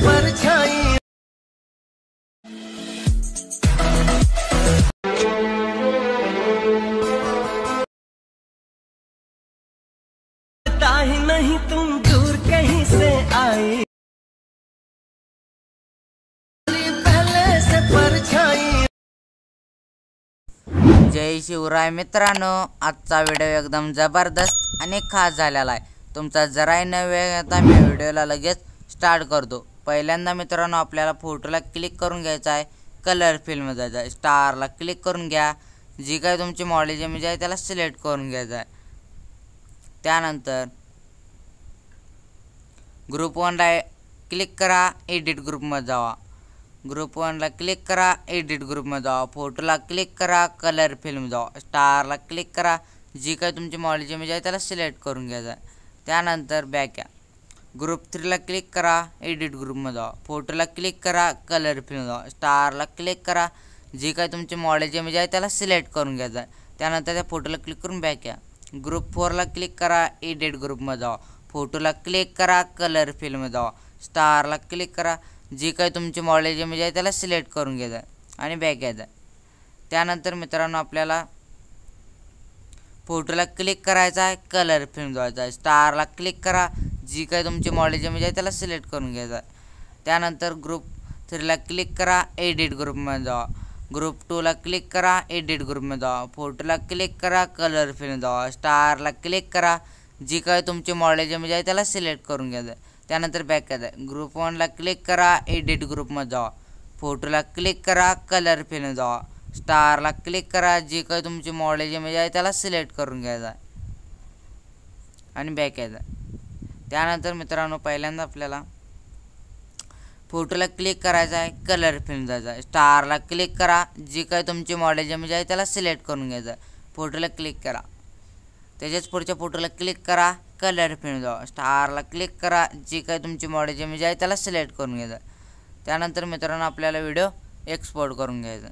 परछाई। ही नहीं तुम दूर कहीं से आई, पहले से परछाई। जय शिवराय मित्रांनो, आजचा व्हिडिओ एकदम जबरदस्त आणि खास झालेला आहे। तुमचा जराही न वेळ घेता मी व्हिडिओला लगेच स्टार्ट करतो। पहिल्यांदा मित्रांनो आपल्याला फोटोला क्लिक करून घ्यायचा आहे, कलर फिल्म जायचं आहे, स्टारला क्लिक करून घ्या, जी काही तुमची मॉडेल इमेज आहे त्याला सिलेक्ट करून घ्यायचं आहे। त्यानंतर ग्रुप 1 ला क्लिक करा, एडिट ग्रुपमध्ये जावा। ग्रुप 1 ला क्लिक करा, एडिट ग्रुपमध्ये जावा, फोटोला क्लिक करा, कलर फिल्म जावा, स्टारला क्लिक करा, जी काही तुमची मॉडेल इमेज आहे त्याला सिलेक्ट करून घ्यायचं आहे। त्यानंतर बॅक या, ग्रुप 3 ला क्लिक करा, एडिट ग्रुपमध्ये जावा, फोटोला क्लिक करा, कलर फिल्म जावा, स्टारला क्लिक करा, जी काही तुमची मॉडेल इमेज आहे त्याला सिलेक्ट करून घ्यायचं आहे। त्यानंतर त्या फोटोला क्लिक करून बॅक या, ग्रुप 4 ला क्लिक करा, एडिट ग्रुपमध्ये जावा, फोटोला क्लिक करा, कलर फिल्म जावा, स्टारला क्लिक करा, जी काही तुमची मॉडेल इमेज आहे त्याला सिलेक्ट करून घ्यायचं आहे आणि बॅक यायचं आहे। त्यानंतर मित्रांनो आपल्याला फोटोला क्लिक करायचा आहे, कलर फिल्म जायचा आहे, स्टारला क्लिक करा, जी काही तुमची मॉडेल इमेज आहे त्याला सिलेक्ट करून घ्यायचं आहे। त्यानंतर ग्रुप 3 ला क्लिक करा, एडिट ग्रुपमध्ये जावा, ग्रुप 2 ला क्लिक करा, एडिट ग्रुपमध्ये जावा, फोटोला क्लिक करा, कलर फिल्म जावा, स्टारला क्लिक करा, जी काही तुमची मॉडेल इमेज आहे त्याला सिलेक्ट करून घ्यायचं आहे। त्यानंतर बॅक यायचं आहे, ग्रुप 1 ला क्लिक करा, एडिट ग्रुपमध्ये जावा, फोटोला क्लिक करा, कलर फिल्म जावा, स्टारला क्लिक करा, जी काही तुमची मॉडेल इमेज आहे त्याला सिलेक्ट करून घ्यायचं आहे आणि बॅक यायचं आहे। त्यानंतर मित्रांनो पहिल्यांदा आपल्याला फोटोला क्लिक करायचा आहे, कलर फिल्म जायचा आहे, स्टारला क्लिक करा, जी काही तुमची मॉडेल इमेज आहे त्याला सिलेक्ट करून घ्यायचं आहे, फोटोला क्लिक करा, त्याच्याच पुढच्या फोटोला क्लिक करा, कलर फिल्म जावा, स्टारला क्लिक करा, जी काही तुमची मॉडेल इमेज आहे त्याला सिलेक्ट करून घ्यायचं आहे। त्यानंतर मित्रांनो आपल्याला व्हिडिओ एक्सपोर्ट करून घ्यायचा।